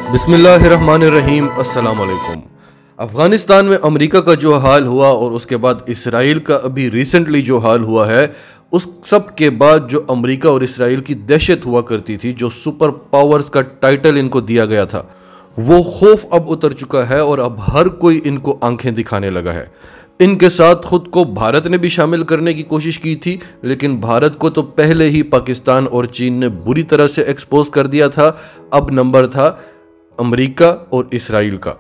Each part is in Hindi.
बिस्मिल्लाहिर्रहमानिर्रहीम, अस्सलाम वालेकुम। अफ़गानिस्तान में अमेरिका का जो हाल हुआ और उसके बाद इसराइल का अभी रिसेंटली जो हाल हुआ है, उस सब के बाद जो अमेरिका और इसराइल की दहशत हुआ करती थी, जो सुपर पावर्स का टाइटल इनको दिया गया था, वो खौफ अब उतर चुका है और अब हर कोई इनको आंखें दिखाने लगा है। इनके साथ खुद को भारत ने भी शामिल करने की कोशिश की थी, लेकिन भारत को तो पहले ही पाकिस्तान और चीन ने बुरी तरह से एक्सपोज कर दिया था। अब नंबर था अमेरिका और इसराइल का।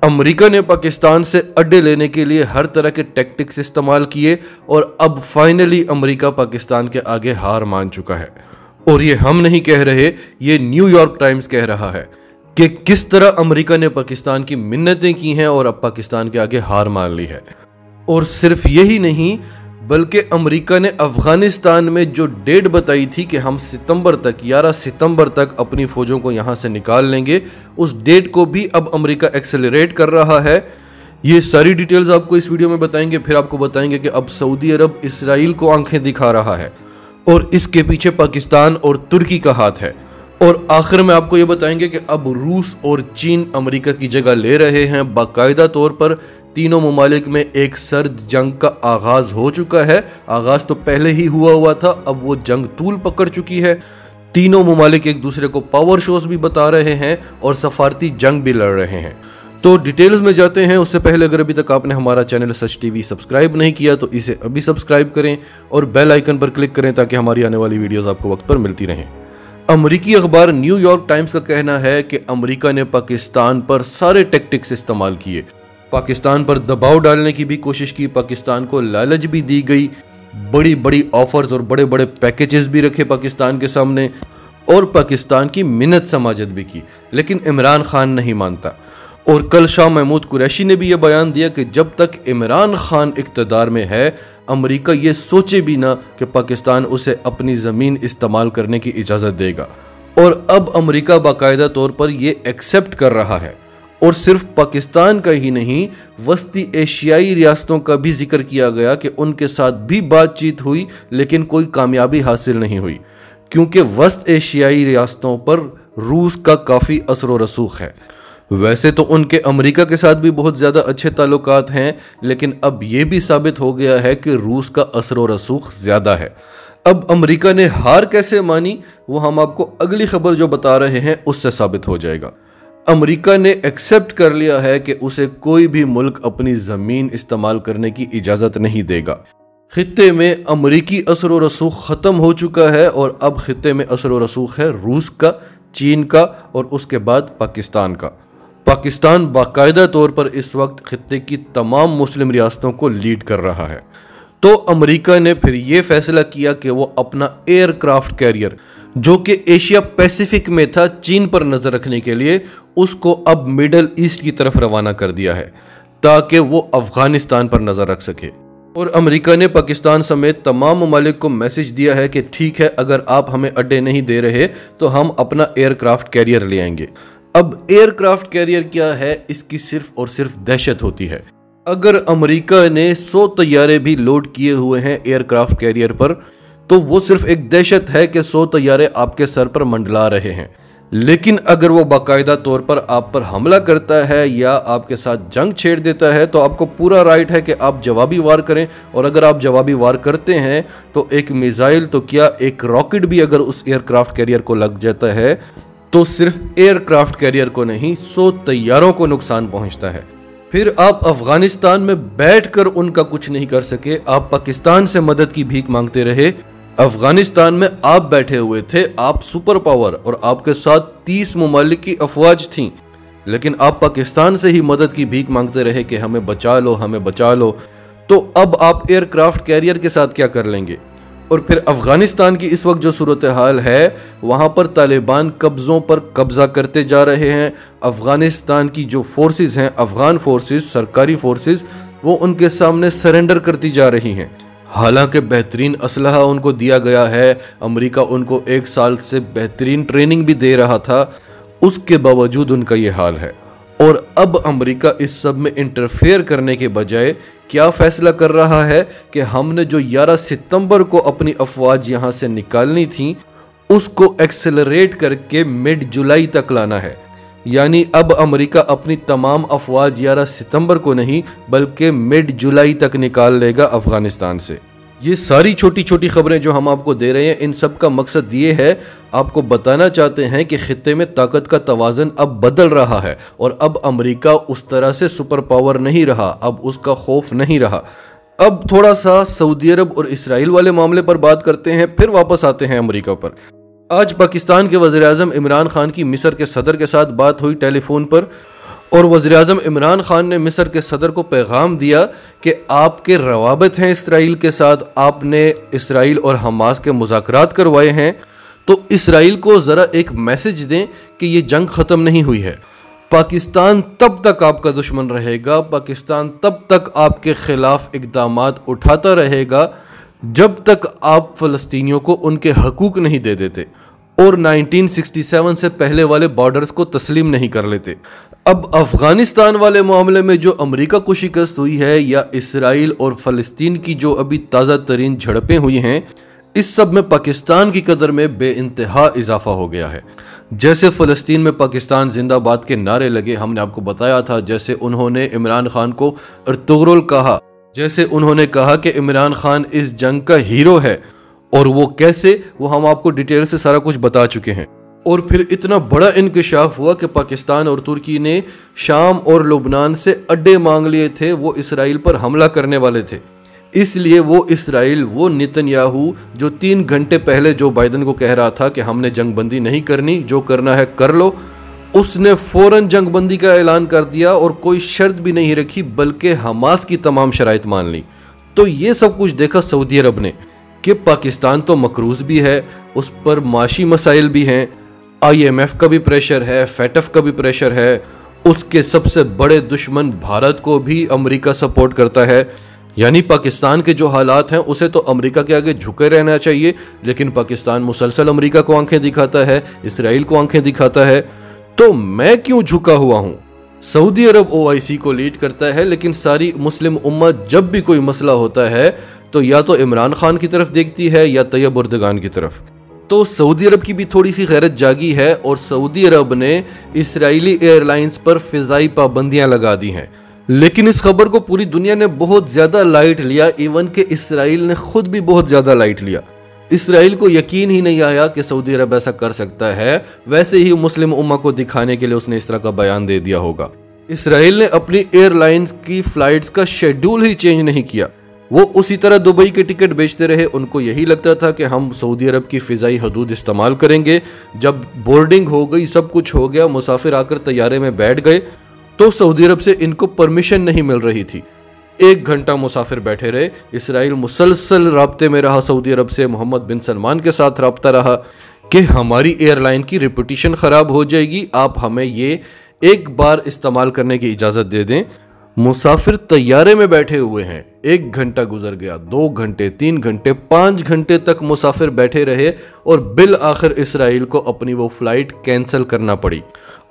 अमेरिका ने पाकिस्तान से अड्डे लेने के लिए हर तरह के टैक्टिक्स इस्तेमाल किए और अब फाइनली अमेरिका पाकिस्तान के आगे हार मान चुका है। और ये हम नहीं कह रहे, ये न्यूयॉर्क टाइम्स कह रहा है कि किस तरह अमेरिका ने पाकिस्तान की मिन्नतें की हैं और अब पाकिस्तान के आगे हार मान ली है। और सिर्फ यही नहीं, बल्कि अमेरिका ने अफगानिस्तान में जो डेट बताई थी कि हम सितंबर तक 11 सितंबर तक अपनी फौजों को यहाँ से निकाल लेंगे, उस डेट को भी अब अमेरिका एक्सेलरेट कर रहा है। ये सारी डिटेल्स आपको इस वीडियो में बताएंगे। फिर आपको बताएंगे कि अब सऊदी अरब इसराइल को आंखें दिखा रहा है और इसके पीछे पाकिस्तान और तुर्की का हाथ है। और आखिर में आपको ये बताएंगे कि अब रूस और चीन अमेरिका की जगह ले रहे हैं। बाकायदा तौर पर तीनों ममालिक में एक सर्द जंग का आगाज हो चुका है। आगाज तो पहले ही हुआ था, अब वो जंग तूल पकड़ चुकी है। तीनों ममालिक एक दूसरे को पावर शोज भी बता रहे हैं और सफारती जंग भी लड़ रहे हैं। तो डिटेल्स में जाते हैं। उससे पहले अगर अभी तक आपने हमारा चैनल सच टीवी सब्सक्राइब नहीं किया तो इसे अभी सब्सक्राइब करें और बेल आइकन पर क्लिक करें ताकि हमारी आने वाली वीडियोस आपको वक्त पर मिलती रहें। अमेरिकी अखबार न्यूयॉर्क टाइम्स का कहना है कि अमेरिका ने पाकिस्तान पर सारे टैक्टिक्स इस्तेमाल किए। पाकिस्तान पर दबाव डालने की भी कोशिश की, पाकिस्तान को लालच भी दी गई, बड़ी बड़ी ऑफर्स और बड़े बड़े पैकेजेस भी रखे पाकिस्तान के सामने और पाकिस्तान की मिन्नत समाजत भी की, लेकिन इमरान खान नहीं मानता। और कल शाह महमूद कुरैशी ने भी यह बयान दिया कि जब तक इमरान खान इक़्तिदार में है, अमेरिका ये सोचे भी ना कि पाकिस्तान उसे अपनी ज़मीन इस्तेमाल करने की इजाज़त देगा। और अब अमेरिका बाकायदा तौर पर यह एक्सेप्ट कर रहा है। और सिर्फ पाकिस्तान का ही नहीं, वस्ती एशियाई रियासतों का भी जिक्र किया गया कि उनके साथ भी बातचीत हुई, लेकिन कोई कामयाबी हासिल नहीं हुई, क्योंकि वस्त एशियाई रियासतों पर रूस का काफ़ी असर व रसूख है। वैसे तो उनके अमेरिका के साथ भी बहुत ज़्यादा अच्छे ताल्लुकात हैं, लेकिन अब ये भी साबित हो गया है कि रूस का असर व रसूख ज़्यादा है। अब अमेरिका ने हार कैसे मानी, वो हम आपको अगली खबर जो बता रहे हैं उससे साबित हो जाएगा। अमेरिका ने एक्सेप्ट कर लिया है कि उसे कोई भी मुल्क अपनी ज़मीन इस्तेमाल करने की इजाज़त नहीं देगा। खित्ते में अमेरिकी असर व रसूख ख़त्म हो चुका है और अब खित्ते में असर व रसूख है रूस का, चीन का और उसके बाद पाकिस्तान का। पाकिस्तान बाकायदा तौर पर इस वक्त खित्ते की तमाम मुस्लिम रियासतों को लीड कर रहा है। तो अमेरिका ने फिर ये फैसला किया कि वो अपना एयरक्राफ्ट कैरियर, जो कि एशिया पैसिफिक में था, चीन पर नज़र रखने के लिए, उसको अब मिडल ईस्ट की तरफ रवाना कर दिया है ताकि वो अफगानिस्तान पर नज़र रख सके। और अमेरिका ने पाकिस्तान समेत तमाम ममालिक को मैसेज दिया है कि ठीक है, अगर आप हमें अड्डे नहीं दे रहे तो हम अपना एयरक्राफ्ट कैरियर ले आएंगे। अब एयरक्राफ्ट कैरियर क्या है, इसकी सिर्फ और सिर्फ दहशत होती है। अगर अमेरिका ने 100 तैयारे भी लोड किए हुए हैं एयरक्राफ्ट कैरियर पर, तो वो सिर्फ एक दहशत है कि 100 तैयारे आपके सर पर मंडला रहे हैं। लेकिन अगर वो बाकायदा तौर पर आप पर हमला करता है या आपके साथ जंग छेड़ देता है, तो आपको पूरा राइट है कि आप जवाबी वार करें। और अगर आप जवाबी वार करते हैं तो एक मिसाइल तो क्या, एक रॉकेट भी अगर उस एयरक्राफ्ट कैरियर को लग जाता है तो सिर्फ एयरक्राफ्ट कैरियर को नहीं, 100 तैयारों को नुकसान पहुंचता है। फिर आप अफगानिस्तान में बैठकर उनका कुछ नहीं कर सके, आप पाकिस्तान से मदद की भीख मांगते रहे। अफगानिस्तान में आप बैठे हुए थे, आप सुपर पावर और आपके साथ 30 ममालिक की अफवाज थीं, लेकिन आप पाकिस्तान से ही मदद की भीख मांगते रहे कि हमें बचा लो, हमें बचा लो। तो अब आप एयरक्राफ्ट कैरियर के साथ क्या कर लेंगे? और फिर अफगानिस्तान की इस वक्त जो सूरत हाल है, वहाँ पर तालिबान कब्ज़ों पर कब्ज़ा करते जा रहे हैं। अफगानिस्तान की जो फोर्सेस हैं, अफगान फोर्सेस, सरकारी फोर्सेस, वो उनके सामने सरेंडर करती जा रही हैं। हालांकि बेहतरीन असलहा उनको दिया गया है, अमेरिका उनको 1 साल से बेहतरीन ट्रेनिंग भी दे रहा था, उसके बावजूद उनका ये हाल है। और अब अमेरिका इस सब में इंटरफेयर करने के बजाय क्या फैसला कर रहा है कि हमने जो 11 सितंबर को अपनी अफवाज यहाँ से निकालनी थी, उसको एक्सेलरेट करके मिड जुलाई तक लाना है। यानी अब अमेरिका अपनी तमाम अफवाज 11 सितंबर को नहीं बल्कि मिड जुलाई तक निकाल लेगा अफगानिस्तान से। ये सारी छोटी छोटी खबरें जो हम आपको दे रहे हैं, इन सब का मकसद ये है, आपको बताना चाहते हैं कि खित्ते में ताकत का तवाज़न अब बदल रहा है और अब अमेरिका उस तरह से सुपर पावर नहीं रहा, अब उसका खौफ नहीं रहा। अब थोड़ा सा सऊदी अरब और इसराइल वाले मामले पर बात करते हैं, फिर वापस आते हैं अमेरिका पर। आज पाकिस्तान के वज़ीर-ए-आज़म इमरान खान की मिस्र के सदर के साथ बात हुई टेलीफोन पर, और वज़ीर-ए-आज़म इमरान खान ने मिस्र के सदर को पैगाम दिया कि आपके रवाबत हैं इसराइल के साथ, आपने इसराइल और हमास के मुज़ाकरात करवाए हैं, तो इसराइल को ज़रा एक मैसेज दें कि ये जंग ख़त्म नहीं हुई है। पाकिस्तान तब तक आपका दुश्मन रहेगा, पाकिस्तान तब तक आपके ख़िलाफ़ इक़दामात उठाता रहेगा जब तक आप फ़लस्तीनियों को उनके हकूक़ नहीं दे देते और 1967 से पहले वाले बॉर्डर्स को तस्लीम नहीं कर लेते। अब अफ़गानिस्तान वाले मामले में जो अमेरिका को शिकस्त हुई है या इसराइल और फ़लस्तीन की जो अभी ताज़ा तरीन झड़पें हुई हैं, इस सब में पाकिस्तान की कदर में बेइंतहा इजाफा हो गया है। जैसे फ़लस्तीन में पाकिस्तान जिंदाबाद के नारे लगे, हमने आपको बताया था, जैसे उन्होंने इमरान खान को अर्तुगरुल कहा, जैसे उन्होंने कहा कि इमरान खान इस जंग का हीरो है, और वो कैसे, वो हम आपको डिटेल से सारा कुछ बता चुके हैं। और फिर इतना बड़ा इंकशाफ हुआ कि पाकिस्तान और तुर्की ने शाम और लुबनान से अड्डे मांग लिए थे, वो इसराइल पर हमला करने वाले थे। इसलिए वो इसराइल, वो नेतन्याहू जो 3 घंटे पहले जो बाइडन को कह रहा था कि हमने जंगबंदी नहीं करनी, जो करना है कर लो, उसने फ़ौरन जंगबंदी का ऐलान कर दिया और कोई शर्त भी नहीं रखी, बल्कि हमास की तमाम शराइत मान ली। तो ये सब कुछ देखा सऊदी अरब ने कि पाकिस्तान तो मकरूज़ भी है, उस पर माशी मसाइल भी हैं, IMF का भी प्रेशर है, FATF का भी प्रेशर है, उसके सबसे बड़े दुश्मन भारत को भी अमेरिका सपोर्ट करता है। यानी पाकिस्तान के जो हालात हैं उसे तो अमेरिका के आगे झुके रहना चाहिए, लेकिन पाकिस्तान मुसलसल अमेरिका को आंखें दिखाता है, इसराइल को आंखें दिखाता है। तो मैं क्यों झुका हुआ हूँ? सऊदी अरब OIC को लीड करता है, लेकिन सारी मुस्लिम उम्मत जब भी कोई मसला होता है तो या तो इमरान खान की तरफ देखती है या तैयब उर्दगान की तरफ। तो सऊदी अरब की भी थोड़ी सी गैरत जागी है और सऊदी अरब ने इसराइली एयरलाइंस पर फ़िज़ाई पाबंदियां लगा दी हैं। लेकिन इस खबर को पूरी दुनिया ने बहुत ज़्यादा लाइट लिया, इवन के इसराइल ने खुद भी बहुत ज़्यादा लाइट लिया। इसराइल को यकीन ही नहीं आया कि सऊदी अरब ऐसा कर सकता है, वैसे ही मुस्लिम उम्मा को दिखाने के लिए उसने इस तरह का बयान दे दिया होगा। इसराइल ने अपनी एयरलाइंस की फ़्लाइट्स का शेड्यूल ही चेंज नहीं किया, वो उसी तरह दुबई के टिकट बेचते रहे। उनको यही लगता था कि हम सऊदी अरब की फ़िज़ाई हदूद इस्तेमाल करेंगे। जब बोर्डिंग हो गई, सब कुछ हो गया, मुसाफिर आकर तैयारे में बैठ गए, तो सऊदी अरब से इनको परमिशन नहीं मिल रही थी। 1 घंटा मुसाफिर बैठे रहे। इसराइल मुसलसल राब्ते में रहा सऊदी अरब से, मोहम्मद बिन सलमान के साथ राब्ता रहा कि हमारी एयरलाइन की रेपुटेशन ख़राब हो जाएगी, आप हमें ये एक बार इस्तेमाल करने की इजाज़त दे दें। मुसाफिर तैयारे में बैठे हुए हैं, 1 घंटा गुजर गया, 2 घंटे, 3 घंटे, 5 घंटे तक मुसाफिर बैठे रहे और बिल आखिर इसराइल को अपनी वो फ्लाइट कैंसिल करना पड़ी।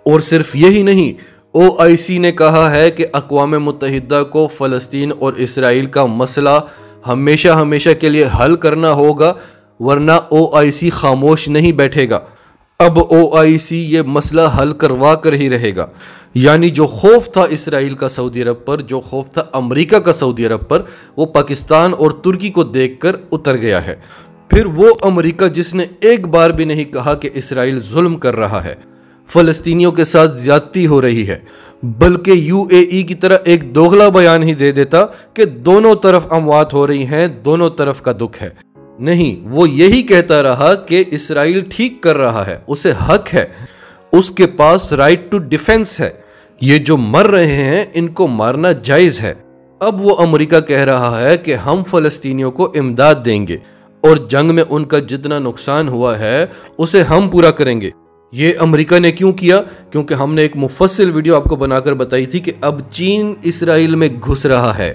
और सिर्फ यही नहीं, OIC ने कहा है कि अक़वाम मुत्तहिदा को फ़लस्तीन और इसराइल का मसला हमेशा हमेशा के लिए हल करना होगा, वरना OIC खामोश नहीं बैठेगा। अब OIC ये मसला हल करवा कर ही रहेगा। यानी जो खौफ था इसराइल का सऊदी अरब पर, जो खौफ था अमेरिका का सऊदी अरब पर, वो पाकिस्तान और तुर्की को देखकर उतर गया है। फिर वो अमेरिका जिसने एक बार भी नहीं कहा कि इसराइल जुल्म कर रहा है, फ़लस्तीनियों के साथ ज्यादती हो रही है, बल्कि UAE की तरह एक दोगला बयान ही दे देता कि दोनों तरफ अमवात हो रही हैं, दोनों तरफ का दुख है। नहीं, वो यही कहता रहा कि इसराइल ठीक कर रहा है, उसे हक है, उसके पास राइट टू डिफेंस है, ये जो मर रहे हैं इनको मारना जायज़ है। अब वो अमेरिका कह रहा है कि हम फ़लस्तीनियों को इमदाद देंगे और जंग में उनका जितना नुकसान हुआ है उसे हम पूरा करेंगे। ये अमेरिका ने क्यों किया? क्योंकि हमने एक मुफस्सिल वीडियो आपको बनाकर बताई थी कि अब चीन इसराइल में घुस रहा है।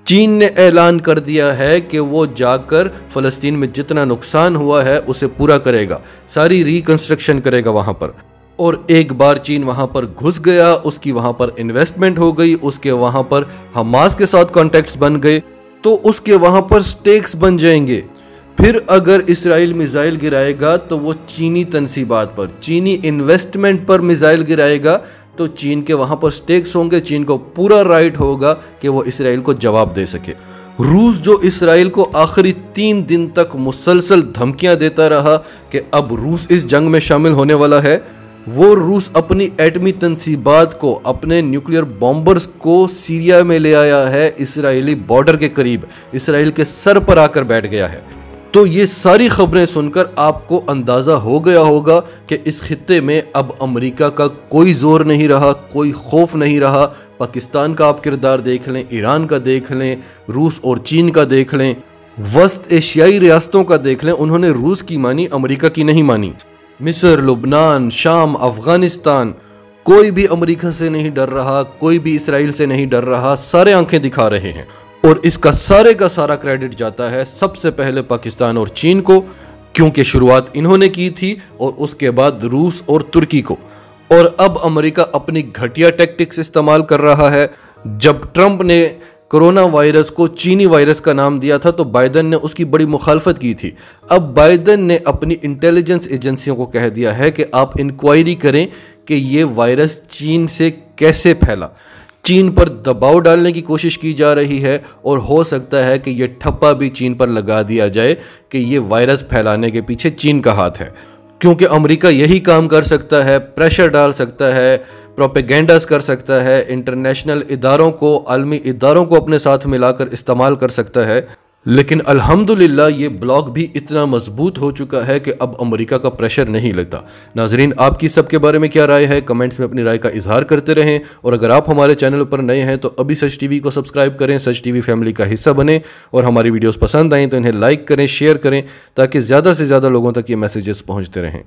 चीन ने ऐलान कर दिया है कि वो जाकर फ़लस्तीन में जितना नुकसान हुआ है उसे पूरा करेगा, सारी रिकंस्ट्रक्शन करेगा वहाँ पर। और एक बार चीन वहाँ पर घुस गया, उसकी वहाँ पर इन्वेस्टमेंट हो गई, उसके वहाँ पर हमास के साथ कॉन्टैक्ट्स बन गए, तो उसके वहाँ पर स्टेक्स बन जाएंगे। फिर अगर इसराइल मिसाइल गिराएगा तो वो चीनी तनसीबात पर, चीनी इन्वेस्टमेंट पर मिसाइल गिराएगा, तो चीन के वहाँ पर स्टेक्स होंगे, चीन को पूरा राइट होगा कि वो इसराइल को जवाब दे सके। रूस जो इसराइल को आखिरी 3 दिन तक मुसलसल धमकियां देता रहा कि अब रूस इस जंग में शामिल होने वाला है, वो रूस अपनी एटमी तनसीबात को, अपने न्यूक्लियर बॉम्बर्स को सीरिया में ले आया है, इसराइली बॉर्डर के करीब, इसराइल के सर पर आकर बैठ गया है। तो ये सारी खबरें सुनकर आपको अंदाज़ा हो गया होगा कि इस खित्ते में अब अमेरिका का कोई जोर नहीं रहा, कोई खौफ नहीं रहा। पाकिस्तान का आप किरदार देख लें, ईरान का देख लें, रूस और चीन का देख लें, वस्त एशियाई रियासतों का देख लें, उन्होंने रूस की मानी, अमेरिका की नहीं मानी। मिस्र, लुबनान, शाम, अफगानिस्तान, कोई भी अमेरिका से नहीं डर रहा, कोई भी इसराइल से नहीं डर रहा, सारे आंखें दिखा रहे हैं। और इसका सारे का सारा क्रेडिट जाता है सबसे पहले पाकिस्तान और चीन को, क्योंकि शुरुआत इन्होंने की थी, और उसके बाद रूस और तुर्की को। और अब अमेरिका अपनी घटिया टैक्टिक्स इस्तेमाल कर रहा है। जब ट्रंप ने कोरोना वायरस को चीनी वायरस का नाम दिया था तो बाइडन ने उसकी बड़ी मुखालफत की थी। अब बाइडन ने अपनी इंटेलिजेंस एजेंसियों को कह दिया है कि आप इंक्वायरी करें कि ये वायरस चीन से कैसे फैला। चीन पर दबाव डालने की कोशिश की जा रही है और हो सकता है कि ये ठप्पा भी चीन पर लगा दिया जाए कि ये वायरस फैलाने के पीछे चीन का हाथ है, क्योंकि अमेरिका यही काम कर सकता है, प्रेशर डाल सकता है, प्रोपेगेंडास कर सकता है, इंटरनेशनल इदारों को, आलमी इदारों को अपने साथ मिलाकर इस्तेमाल कर सकता है। लेकिन अल्हम्दुलिल्लाह ये ब्लॉक भी इतना मजबूत हो चुका है कि अब अमेरिका का प्रेशर नहीं लेता। नाजरीन, आपकी सबके बारे में क्या राय है? कमेंट्स में अपनी राय का इजहार करते रहें। और अगर आप हमारे चैनल पर नए हैं तो अभी सच टीवी को सब्सक्राइब करें, सच टीवी फैमिली का हिस्सा बने, और हमारी वीडियोस पसंद आएँ तो इन्हें लाइक करें, शेयर करें, ताकि ज़्यादा से ज़्यादा लोगों तक ये मैसेजेस पहुँचते रहें।